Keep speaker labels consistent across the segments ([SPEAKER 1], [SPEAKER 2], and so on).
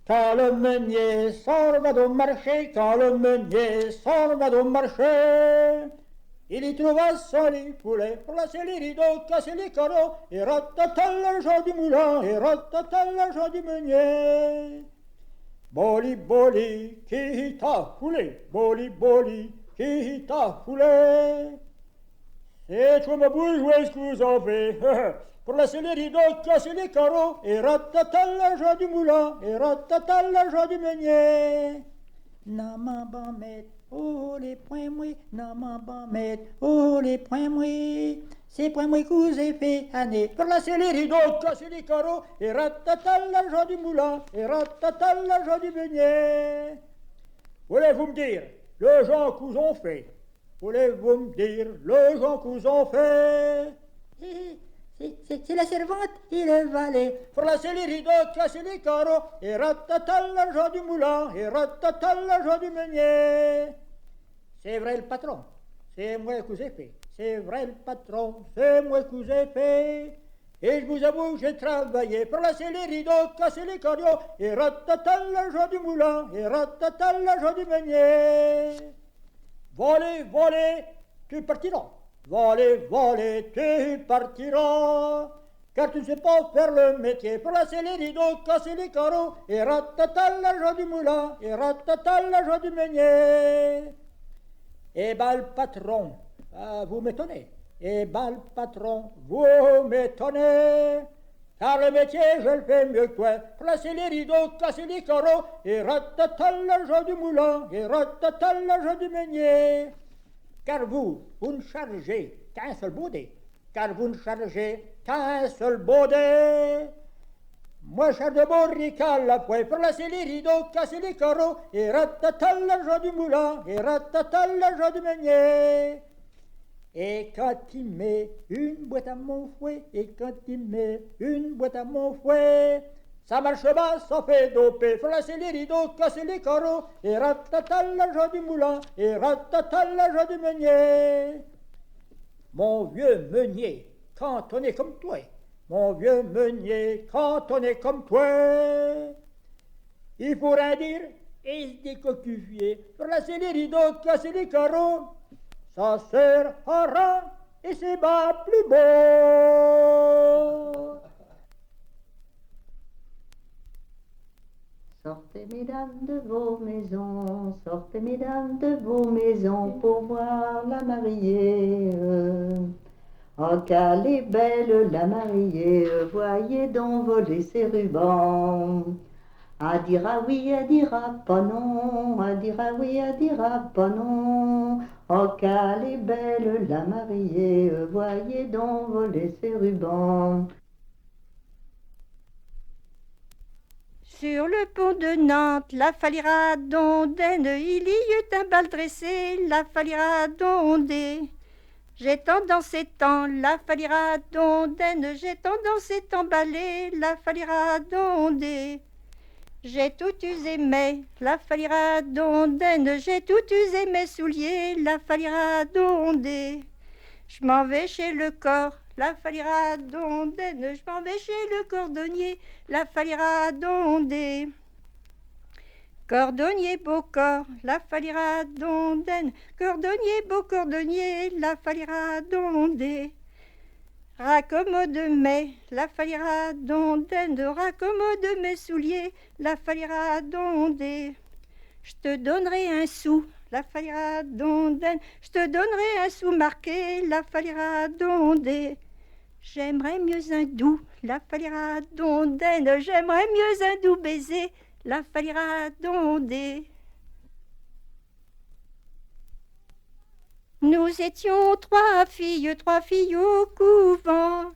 [SPEAKER 1] Quand le meunier s'en va au marché, quand le meunier s'en va au marché, il y trouva son lit poulet, placer les rideaux, casser les carreaux, et ratata l'argent du moulin, et ratata l'argent du meunier. Boli, boli, qui t'a foulé, boli, boli, qui t'a foulé. C'est toi ma bourgeoise que vous en faites, pour laisser les rideaux, casser les carreaux, et ratata l'argent du moulin, et ratata l'argent du meunier. Non m'en ban mettre, oh les poings moués, non m'en ban mettre, oh les poings moués. C'est poings moués que vous avez fait année, pour lasser les rideaux, casser les carreaux, et ratata l'argent du moulin, et ratata l'argent du beignet. Voulez-vous me dire, le gens que vous ont fait? Voulez-vous me dire, le gens que vous ont fait? C'est la servante et le valet. Pour lasser les rideaux, casser les carreaux, et ratata l'argent du moulin, et ratata l'argent du meunier. C'est vrai le patron, c'est moi que vous ai fait. C'est vrai le patron, c'est moi que vous ai fait. Et je vous avoue, j'ai travaillé pour lasser les rideaux, casser les carreaux, et ratata l'argent du moulin, et ratata l'argent du meunier. Volez, volez, tu partiras. Volez, volez, tu partiras. Car tu ne sais pas faire le métier pour lasser les rideaux, casser les carreaux, et ratata l'argent du moulin, et ratata l'argent du meunier. Eh ben le patron, vous m'étonnez. Eh ben le patron, vous m'étonnez. Car le métier, je le fais mieux que toi. Placer les rideaux, casser les carreaux, et ratata l'argent du moulin, et ratata l'argent du meunier. Car vous ne chargez qu'un seul baudet. Car vous ne chargez qu'un seul baudet. Moi, charge de borrical la poêle, pour lasser les rideaux, casser les carreaux, et ratata l'argent du moulin, et ratata l'argent du meunier. Et quand il met une boîte à mon fouet, et quand il met une boîte à mon fouet, ça marche pas, ça fait doper, faut lasser les rideaux, casser les carreaux, et ratata l'argent du moulin, et ratata l'argent du meunier. Mon vieux meunier, quand on est comme toi, mon vieux meunier, quand on est comme toi, il faut rien dire et se décocufier, pour lasser les rideaux, casser les carreaux, ça sert à rien et c'est pas plus beau.
[SPEAKER 2] Sortez mesdames de vos maisons, sortez mesdames de vos maisons pour voir la mariée. Oh qu'elle est belle la mariée, voyez donc voler ses rubans. Elle dira oui, elle dira pas non, elle dira oui, elle dira pas non. Oh qu'elle est belle la mariée, voyez donc voler ses rubans.
[SPEAKER 3] Sur le pont de Nantes, la falira d'ondaine, il y eut un bal dressé, la falira d'ondée. J'ai tant dansé tant, la falira d'ondaine, j'ai tant dansé tant balé, la falira d'ondée. J'ai tout usé mes, la falira d'ondaine, j'ai tout usé mes souliers, la falira d'ondée. Je m'en vais chez le corps, la falira d'ondaine, je m'en vais chez le cordonnier, la falira d'ondée. Cordonnier beau corps, la falira d'ondaine, cordonnier beau cordonnier, la falira d'ondée. Raccommode mes, la falira d'ondaine, raccommode mes souliers, la falira d'ondée. Je te donnerai un sou, la falira d'ondaine, je te donnerai un sou marqué, la falira d'ondée. J'aimerais mieux un doux, la falira d'ondaine, j'aimerais mieux un doux baiser, la falira d'ondée. Nous étions trois filles au couvent.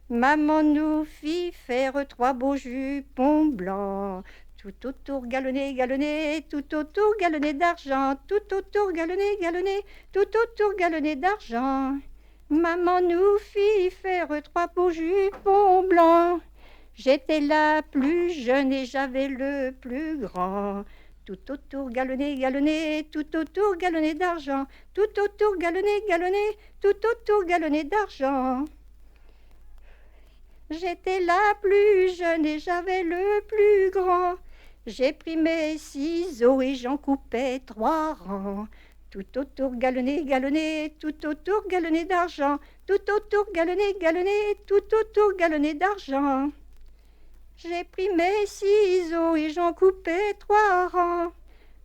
[SPEAKER 3] Maman nous fit faire trois beaux jupons blancs. Tout autour galonné, galonné, tout autour galonné d'argent, tout autour galonné, galonné, tout autour galonné d'argent. Maman nous fit faire trois beaux jupons blancs. J'étais la plus jeune et j'avais le plus grand. Tout autour galonné, galonné, tout autour galonné d'argent, tout autour galonné, galonné, tout autour galonné d'argent. J'étais la plus jeune et j'avais le plus grand. J'ai pris mes ciseaux et j'en coupais 3 rangs. Tout autour galonné, galonné, tout autour galonné d'argent. Tout autour galonné, galonné, tout autour galonné d'argent. J'ai pris mes ciseaux et j'en coupais 3 rangs.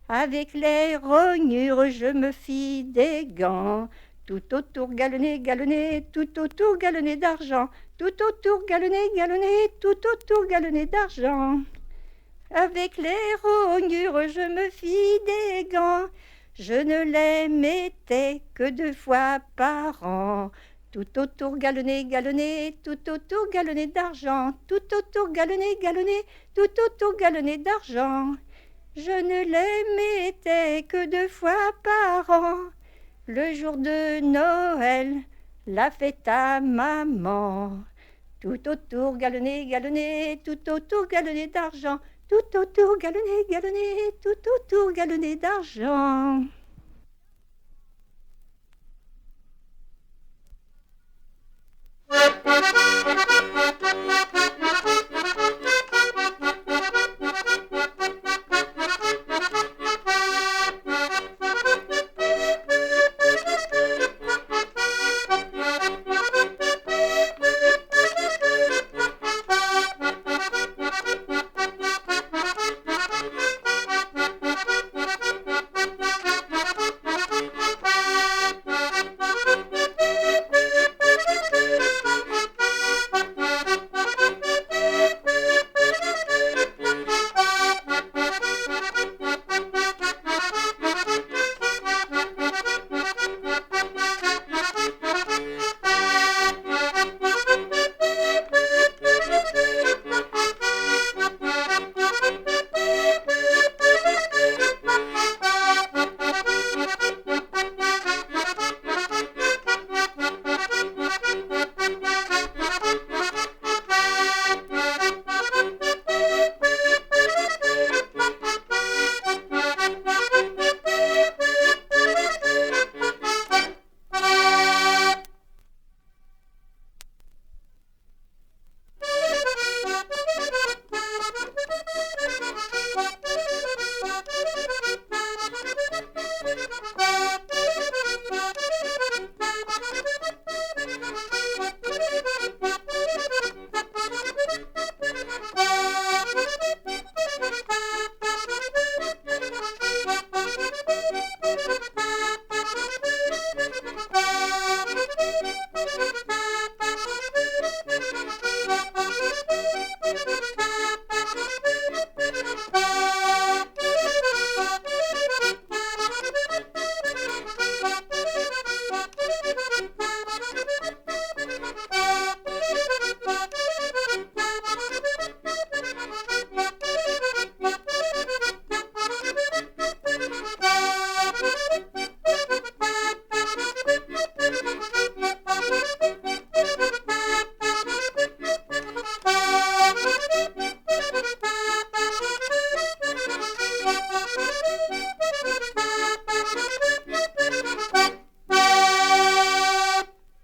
[SPEAKER 3] Avec les rognures, je me fis des gants. Tout autour galonné, galonné, tout autour galonné d'argent. Tout autour galonné, galonné, tout autour galonné d'argent. Avec les rognures, je me fis des gants. Je ne les mettais que 2 fois par an. Tout autour galonné, galonné, tout autour galonné d'argent. Tout autour galonné, galonné, tout autour galonné d'argent. Je ne les mettais que 2 fois par an. Le jour de Noël, la fête à maman. Tout autour galonné, galonné, tout autour galonné d'argent. Tout autour galonné, galonné, tout autour galonné d'argent.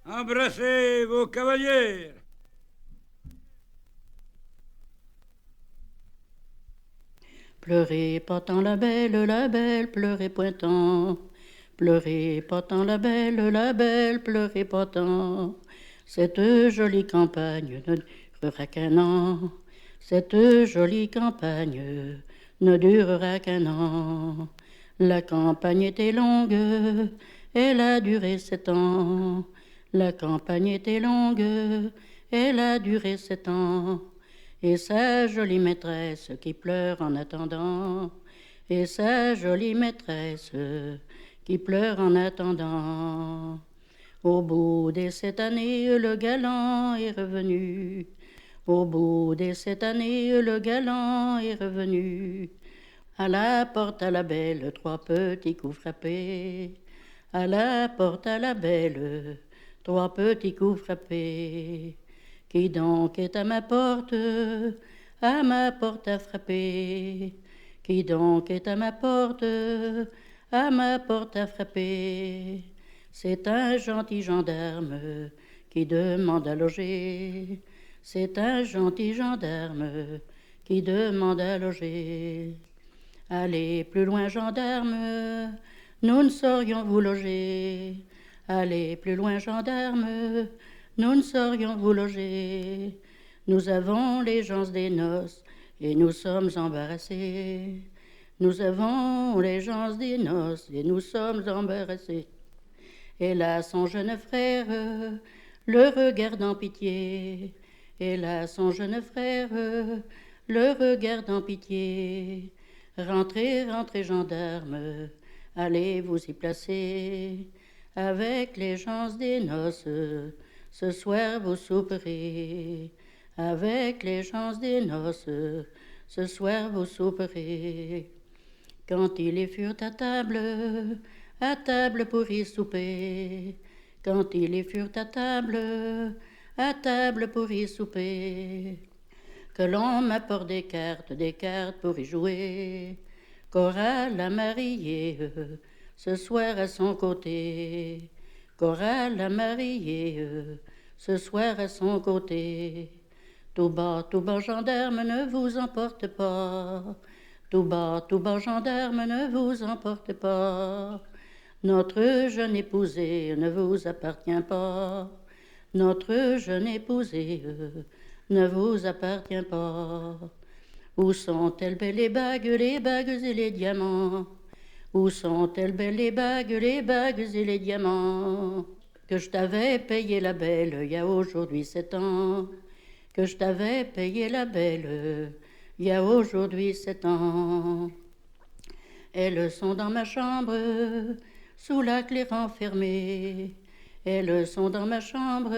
[SPEAKER 4] Embrassez vos cavalières.
[SPEAKER 5] Pleurez pas tant la belle, pleurez point tant. Pleurez pas tant la belle, pleurez pas tant. Cette jolie campagne ne durera qu'un an. Cette jolie campagne ne durera qu'un an. La campagne était longue, elle a duré 7 ans. La campagne était longue, elle a duré 7 ans. Et sa jolie maîtresse qui pleure en attendant. Et sa jolie maîtresse qui pleure en attendant. Au bout des 7 années, le galant est revenu. Au bout des 7 années, le galant est revenu. À la porte à la belle, 3 petits coups frappés. À la porte à la belle, 3 petits coups frappés. Qui donc est à ma porte à frapper? Qui donc est à ma porte à frapper? C'est un gentil gendarme qui demande à loger. C'est un gentil gendarme qui demande à loger. Allez plus loin, gendarme, nous ne saurions vous loger. Allez plus loin, gendarme, nous ne saurions vous loger. Nous avons les gens des noces et nous sommes embarrassés. Nous avons les gens des noces et nous sommes embarrassés. Et là, son jeune frère le regarde en pitié. Et là, son jeune frère le regarde en pitié. Rentrez, rentrez, gendarme, allez vous y placer. Avec les gens des noces, ce soir vous souperez. Avec les gens des noces, ce soir vous souperez. Quand ils furent à table pour y souper. Quand ils furent à table pour y souper. Que l'on m'apporte des cartes pour y jouer. Cora la mariée, ce soir à son côté. Cora la mariée, ce soir à son côté. Tout bas, gendarme, ne vous emporte pas. Tout bas, gendarme, ne vous emporte pas. Notre jeune épousée ne vous appartient pas. Notre jeune épousée ne vous appartient pas. Où sont-elles belles les bagues et les diamants? Où sont-elles belles les bagues et les diamants? Que je t'avais payé la belle il y a aujourd'hui 7 ans. Que je t'avais payé la belle il y a aujourd'hui 7 ans. Elles sont dans ma chambre, sous la clé renfermée. Elles sont dans ma chambre,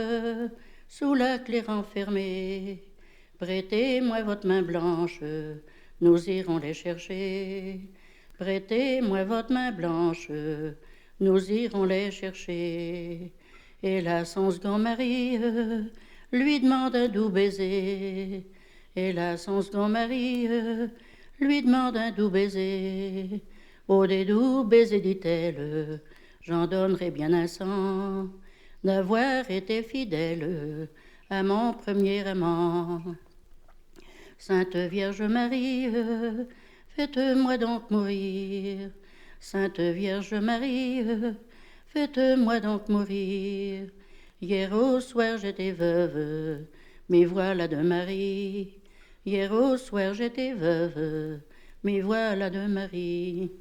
[SPEAKER 5] sous la clé renfermée. Prêtez-moi votre main blanche, nous irons les chercher. Prêtez-moi votre main blanche, nous irons les chercher. Et là, son second mari lui demande un doux baiser. Et là, son second mari lui demande un doux baiser. Oh, des doux baisers, dit-elle, j'en donnerai bien un cent, d'avoir été fidèle à mon premier amant. Sainte Vierge Marie, faites-moi donc mourir. Sainte Vierge Marie, faites-moi donc mourir. Hier au soir j'étais veuve, mais voilà de mari. Hier au soir j'étais veuve, mais voilà de mari.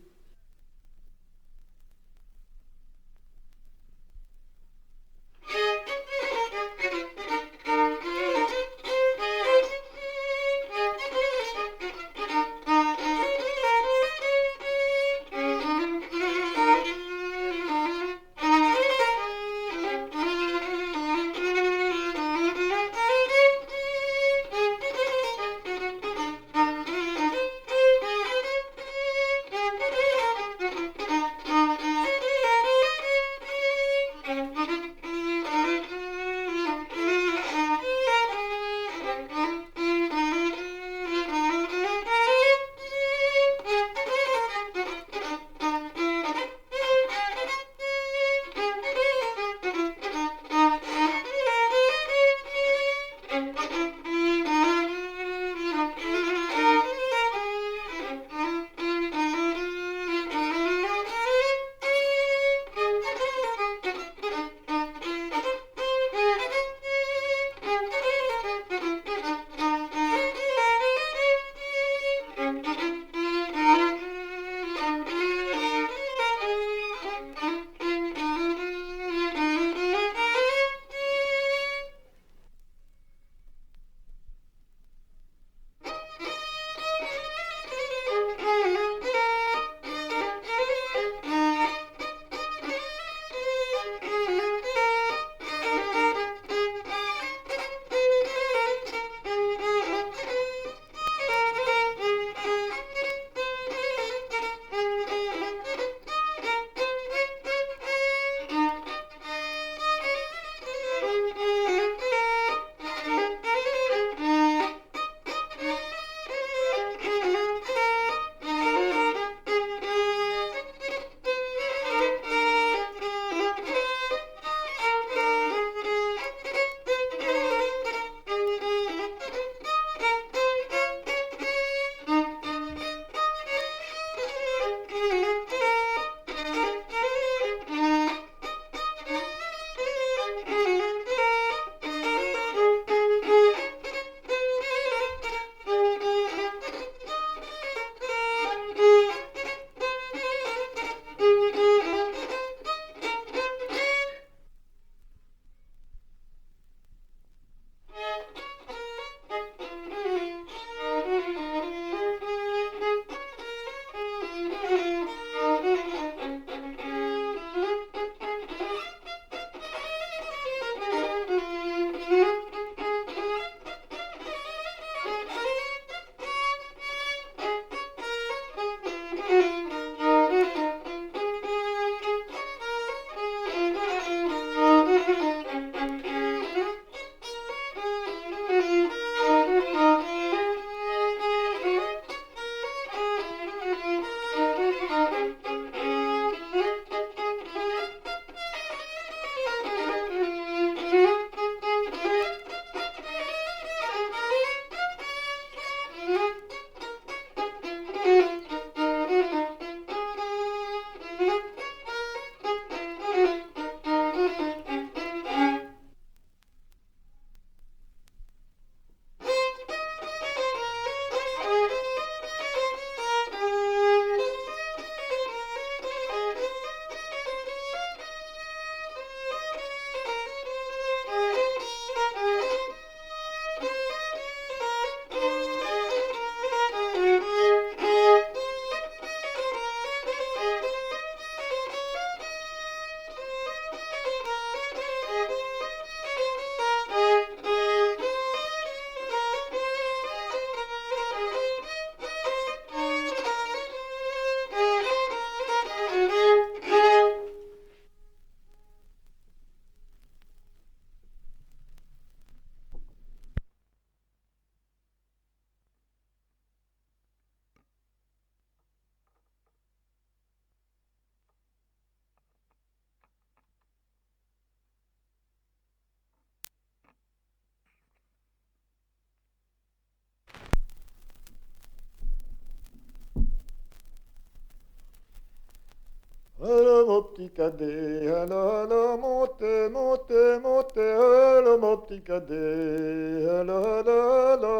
[SPEAKER 6] hello, mon petit cadet, hello, hello, montez, montez, montez, hello, mon petit cadet, hello, hello, hello,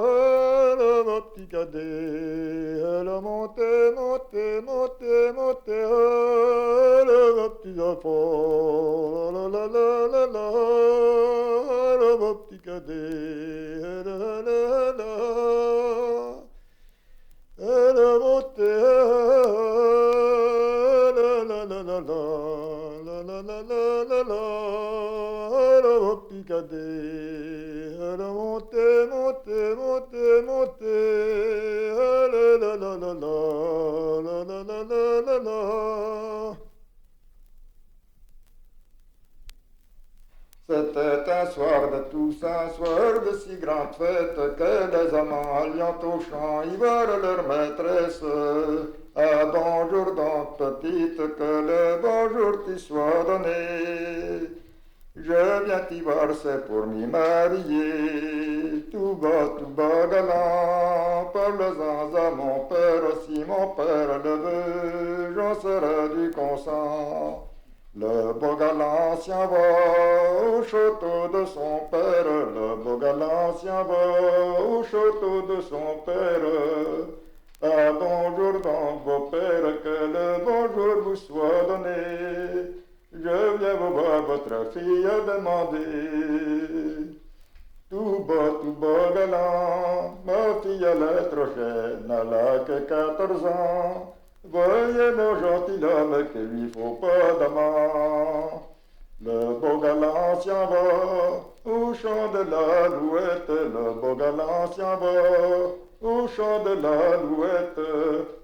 [SPEAKER 6] hello, mon petit cadet, hello, montez, montez, montez, montez, hello, mon petit enfant, la la la la la, hello, mon petit cadet, hello, hello, hello. Elle montait, la la la la la, la la la la la la, elle au petit cadet, elle montait, montait, montait, montait, la la la la la, la la la la la la. C'était un soir de tous, un soir de si grande fête que les amants alliant au champ y voir leur maîtresse. Ah bonjour donc petite, que le bonjour t'y soit donné. Je viens t'y voir, c'est pour m'y marier. Tout bas galant, parle-en à mon père, si mon père le veut, j'en serai du consent. Le beau galant s'en va au château de son père, le beau galant s'en va au château de son père. Ah bonjour donc vos pères, que le bonjour vous soit donné. Je viens vous voir votre fille demander. Tout beau galant, ma fille elle est trop jeune, elle a que 14 ans. Voyez mon gentilhomme qu'il lui faut pas d'amant. Le beau galant s'en va au chant de l'alouette, le beau galant s'en va au chant de l'alouette.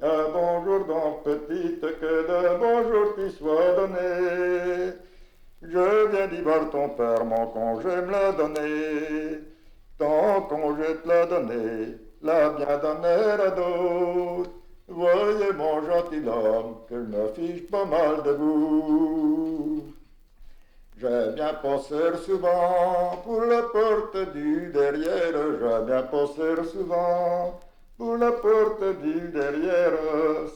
[SPEAKER 6] Un bonjour donc petite, que le bonjour t'y soit donné. Je viens d'y voir ton père, mon congé me l'a donné. Ton congé te l'a donné, l'a bien donné à d'autres. Voyez mon gentilhomme, que je me fiche pas mal de vous. J'ai bien pensé souvent pour la porte du derrière, j'ai bien pensé souvent pour la porte du derrière.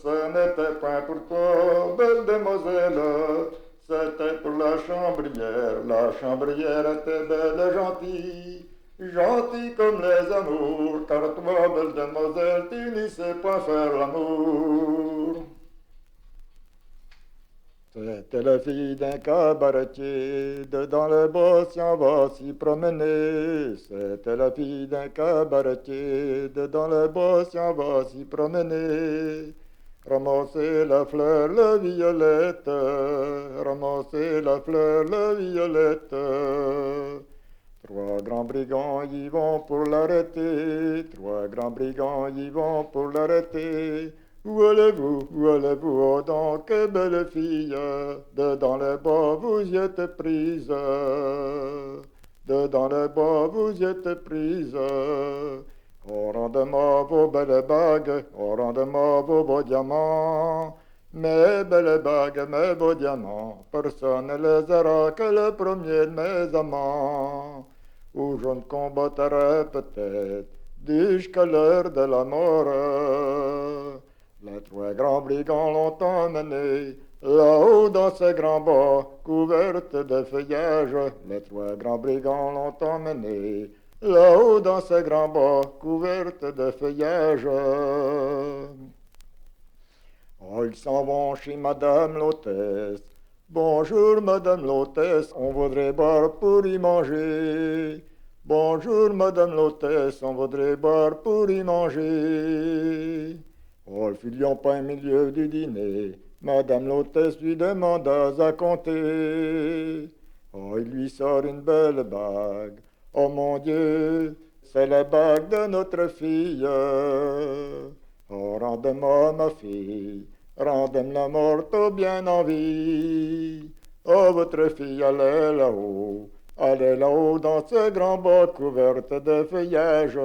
[SPEAKER 6] Ce n'était pas pour toi, belle demoiselle, c'était pour la chambrière. La chambrière était belle et gentille, gentille comme les amours, car toi, belle demoiselle, tu n'y sais pas faire l'amour. C'était la fille d'un cabaretier, dedans le bois s'en va s'y promener. C'était la fille d'un cabaretier, dedans le bois s'en va s'y promener. Ramasser la fleur, la violette, ramasser la fleur, la violette. Trois grands brigands y vont pour l'arrêter, trois grands brigands y vont pour l'arrêter. Où allez-vous, oh donc, belle fille, dedans les bois vous y êtes prise, dedans les bois vous y êtes prise. Oh, rendez-moi vos belles bagues, oh, rendez-moi vos beaux diamants, mes belles bagues, mes beaux diamants, personne ne les aura que le premier de mes amants. Où je ne combattrai peut-être jusqu'à l'heure de la mort. Les trois grands brigands l'ont emmené là-haut dans ces grands bois couvertes de feuillage. Les trois grands brigands l'ont emmené là-haut dans ces grands bois couvertes de feuillage. Oh, ils s'en vont chez Madame l'hôtesse. Bonjour Madame l'hôtesse, on voudrait boire pour y manger. Bonjour Madame l'hôtesse, on voudrait boire pour y manger. Oh, le filion pas au milieu du dîner, Madame l'hôtesse lui demanda à compter. Oh, il lui sort une belle bague, oh mon Dieu, c'est la bague de notre fille. Oh, rendez-moi ma fille, rendez-moi la morte bien en vie. Oh, votre fille, elle est là-haut dans ce grand bois couverte de feuillage.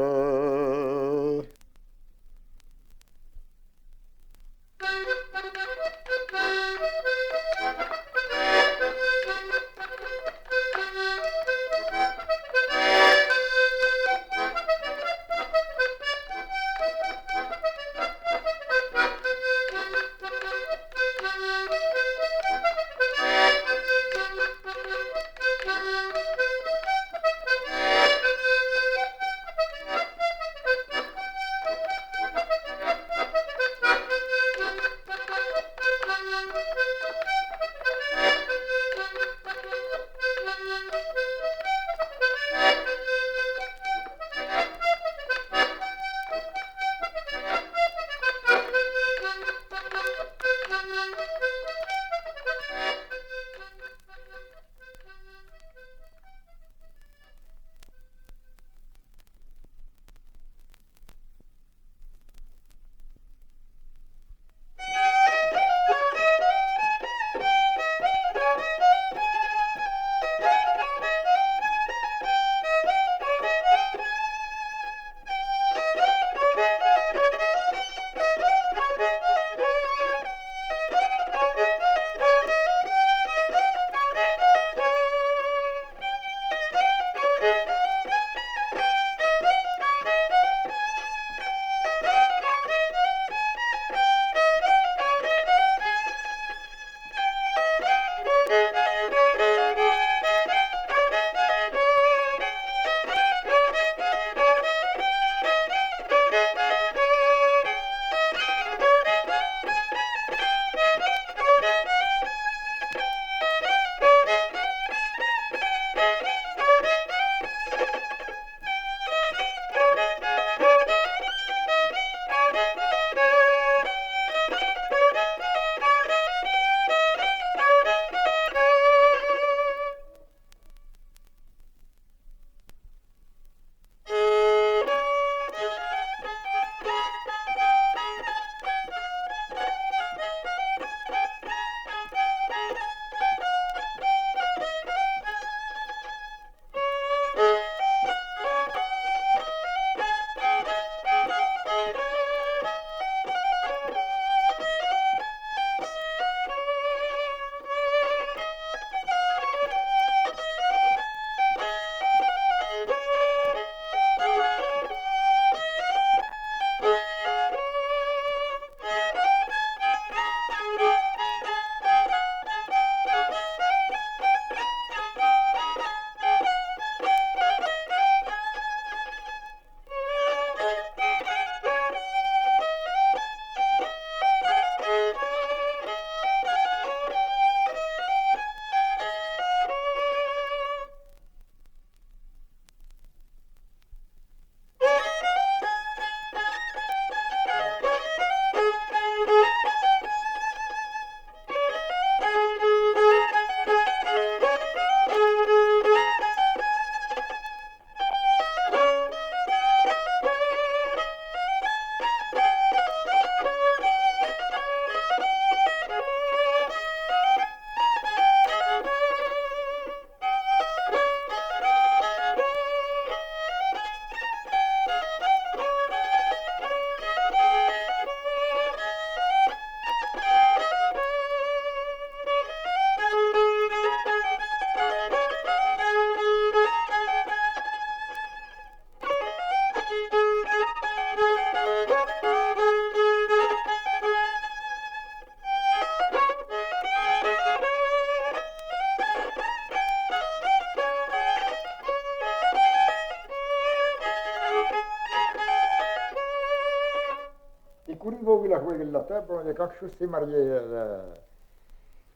[SPEAKER 6] Corriveau, il a joué la table, quand je suis marié,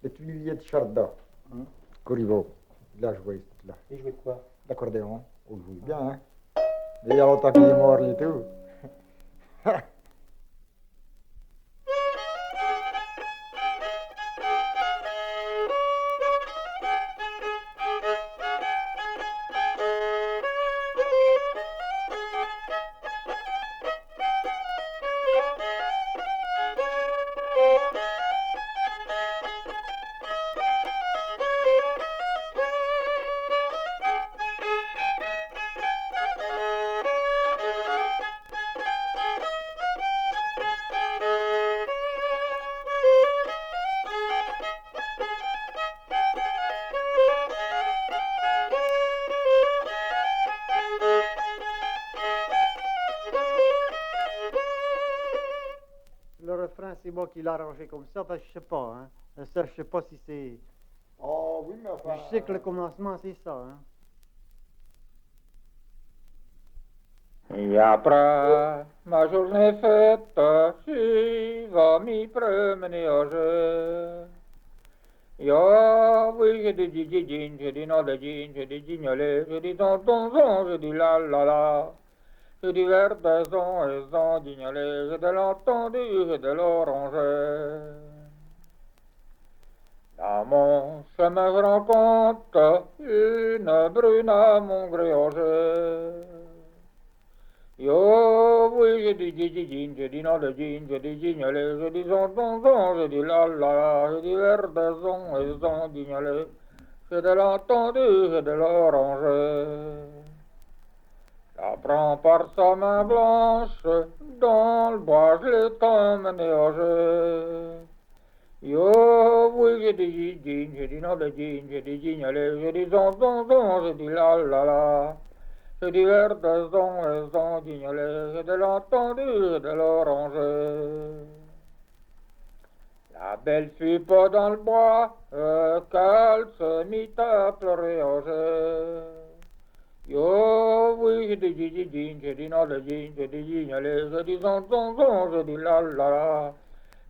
[SPEAKER 6] les Tuileries de Charda. Corriveau, il a joué là.
[SPEAKER 1] Il jouait de quoi?
[SPEAKER 6] L'accordéon, on le joue bien, hein. Mais il y a longtemps qu'il est mort, et tout.
[SPEAKER 7] Le refrain, c'est moi qui l'ai arrangé comme ça, parce que je sais pas, hein. Ça, je sais pas si c'est...
[SPEAKER 6] Oh oui, mais enfin...
[SPEAKER 7] Je sais que le commencement, c'est ça, hein.
[SPEAKER 8] Et après ma journée faite, je vais m'y promener au jeu. Yo, oui, j'ai dit jean, j'ai dit non de jean, j'ai dit guignolé, j'ai dit tonton, j'ai dit la la la. J'ai dit vert de son et son guignolé, j'ai de l'entendu, j'ai de l'oranger. Dans mon chemin, je rencontre une brune à mon gréanger. Yo, oui, j'ai dit jean, j'ai dit non de jean, j'ai dit guignolé, j'ai dit tonton, j'ai dit la la la, j'ai dit vert de son et son guignolé, j'ai de l'entendu, j'ai de l'oranger. La prends par sa main blanche, dans le bois, je l'ai emmené au jeu. Yo, oui, j'ai dit jean, j'ai dit non de jean, j'ai dit guignolé, j'ai dit tonton, j'ai dit la la la. J'ai dit vert de son et son guignolé, j'ai de l'entendu, j'ai de l'oranger. La belle fut pas dans le bois, qu'elle se mit à pleurer au jeu. Yo, oui, j'ai dit jean, j'ai dit non de jean, j'ai dit guignolé, j'ai dit tonton, j'ai dit la la la.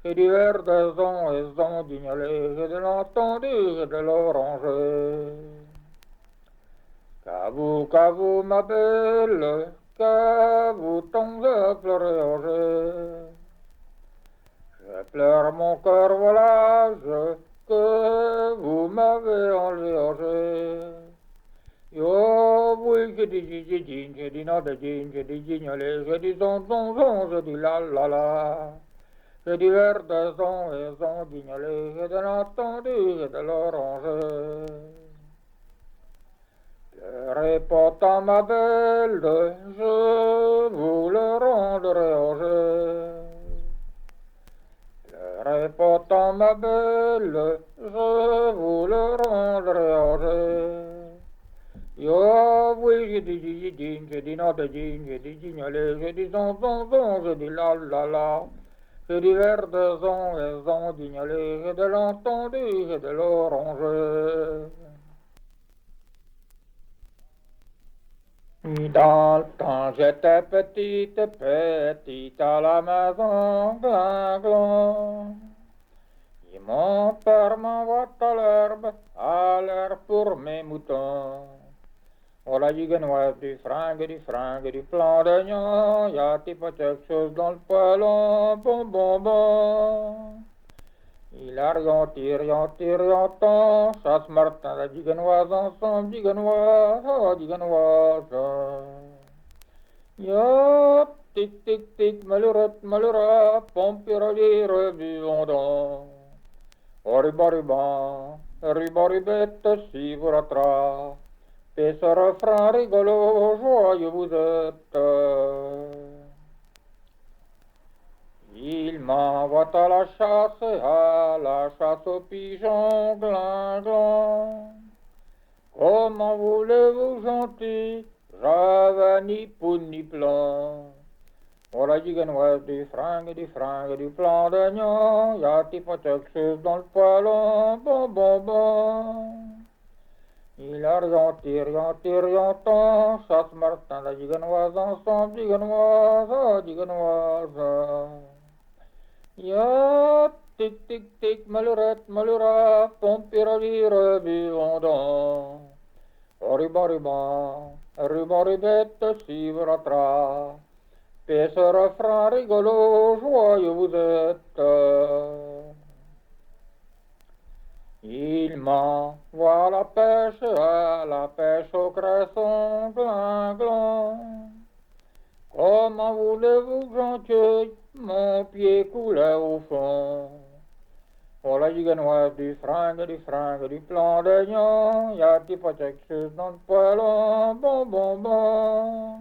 [SPEAKER 8] J'ai dit vert de son et son guignolé, j'ai de l'entendu, j'ai de l'oranger. Qu'à vous, ma belle, qu'à vous tombe à pleurer au jeu. Je pleure mon cœur, voilà, que vous m'avez enlevé au jeu. Yo, oui, j'ai dit jean, j'ai dit non de jean, j'ai dit guignolé, j'ai dit tonton, j'ai dit la la la. J'ai dit vert de son et son guignolé, j'ai de l'entendu, j'ai de l'oranger. Pleurez pas tant, ma belle, je vous le rendrai au jeu. Pleurez pas tant, ma belle, je vous le rendrai au jeu. Yo, oui, j'ai dit jean, j'ai dit non de jean, j'ai dit guignolé, j'ai dit tonton, j'ai dit la la la. J'ai dit vert de son et son guignolé, j'ai de l'entendu, j'ai de l'oranger. Dans le temps j'étais petite à la maison glin. Et mon père m'envoie à l'herbe pour mes moutons. Voilà du guenoise, du fringue, du plan d'oignon, y'a-t-il pas quelque chose dans le poêlon, bon. Il a riantant, chasse Martin, la diganoise ensemble, diganoise. Yop, tic, malheureux, pompirolier, rebuvondant. Ribaribette, si vous rattrape. Et ce refrain rigolo, joyeux vous êtes. Il m'envoie à la chasse aux pigeons glin. Comment voulez-vous gentil, j'avais ni poule ni plan. Voilà du guenoise, du fringue, du plan d'oignon, y'a-t-il pas quelque chose dans le poêlon, bon. Il a riantant, chasse Martin, la diganoise ensemble, diganoise. Ya, tic, tic, tic, malurette, malura, pompiralire, buvondant. Ribariban, ribaribette, si vratra. Et ce refrain rigolo, joyeux vous êtes. Il m'envoie à la pêche au cresson, gling, gling. Comment voulez-vous que j'en cueille, mon pied coulait au fond. Oh la giganoise du plan d'aignant, y'a des pas quelque chose dans le poêlon, bon, bon, bon.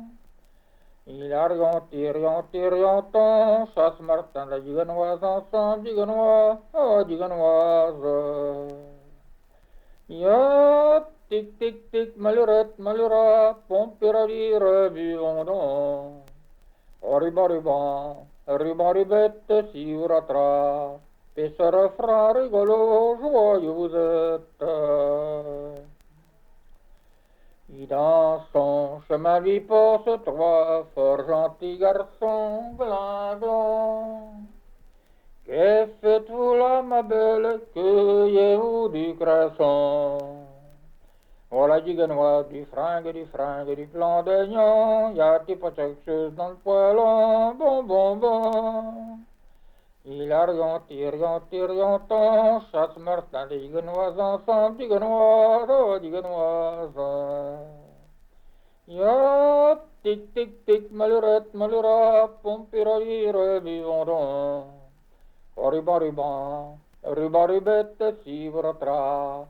[SPEAKER 8] Il a riantant, chasse Martin, la giganoise ensemble, giganoise, oh giganoise. Ya, tic, tic, tic, malurette, malura, pompirali, rebuvondant. Ribariban, ribaribette, si vous rattra, et ce refrain rigolo, joyeux vous êtes. Dans son chemin lui passe trois fort gentils garçons, blancs, blancs. Que faites-vous là, ma belle, cueillez-vous du cresson? Oh la giganoise du plan d'aignant, y'a-t-il pas quelque chose dans le poêlon, bon, bon, bon. Il a riantant, chasse Martin, les giganoises ensemble, giganoises, oh giganoises. Ya, tic, tic, tic, malurette, malura, pompirali, rebuvondant. Ribaribette, si vratra.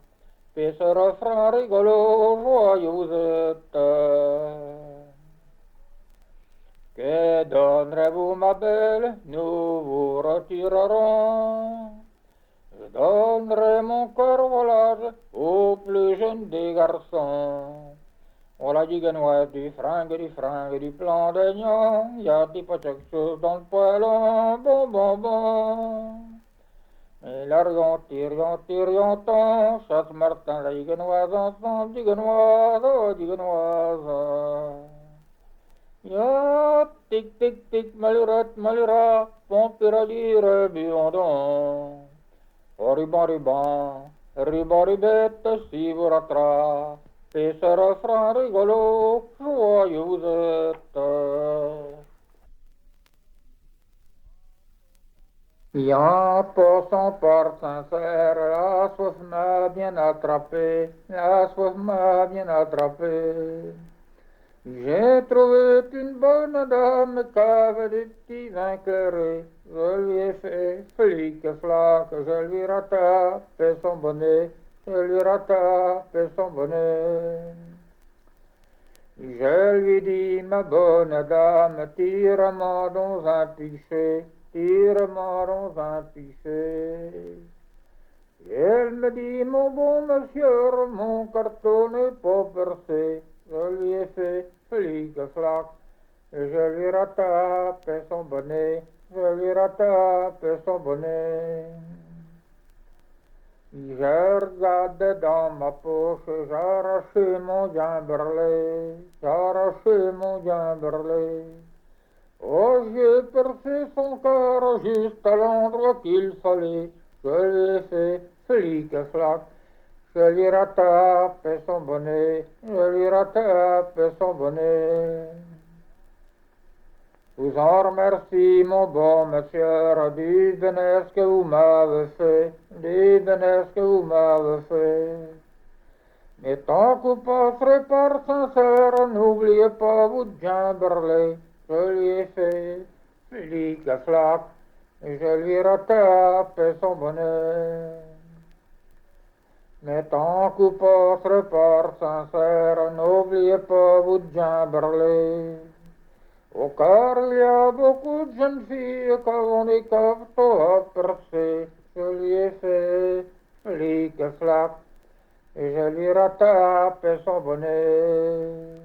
[SPEAKER 8] Et ce refrain rigolo, joyeux vous êtes. Que donnerez-vous, ma belle, nous vous retirerons. Je donnerai mon cœur volage au plus jeune des garçons. Oh la giganoise du plan d'aignant, y'a-t-il pas quelque chose dans le poêlon, bon, bon, bon. Et la riantant, chasse Martin, la giganoise ensemble, giganoise, oh giganoise. Ya, tic, tic, tic, malurette, malura, pompirali, rebuvondant. Ribaribette, si vous rattra, et ce refrain rigolo, joyeux vous êtes. Ya, passant par sincère, la soif m'a bien attrapé, la soif m'a bien attrapé. J'ai trouvé une bonne dame qui avait des petits vins clairés. Je lui ai fait flic et flac, je lui rattrapé son bonnet, je lui rattrapé son bonnet. Je lui dis, ma bonne dame, tire-moi dans un pichet, tire-moi dans un pichet. Et elle me dit, mon bon monsieur, mon carton n'est pas percé. Je lui ai fait flic et flac, et je lui rattrapé son bonnet, je lui rattrapé son bonnet. J'ai regardé dans ma poche, j'ai arraché mon Gimberlé, j'ai arraché mon Gimberlé. Oh, j'ai percé son cœur juste à l'endroit qu'il fallait, je lui ai fait flic et flac. Je lui rattrape son bonnet, je lui rattrape son bonnet. Vous en remercie, mon bon monsieur, du bien ce que vous m'avez fait, du bien ce que vous m'avez fait. Mais tant que vous passerez par sincère, n'oubliez pas votre Gimberlé. Je lui ai fait flic et flac, et je lui rattrape son bonnet. Mais tant que vous passerez par sincère, n'oubliez pas votre Gimberlé. Au car il y a beaucoup de jeunes filles qui ont des couteaux à percer. Je lui ai fait flic et flac, et je lui rattrape son bonnet.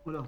[SPEAKER 1] Voilà.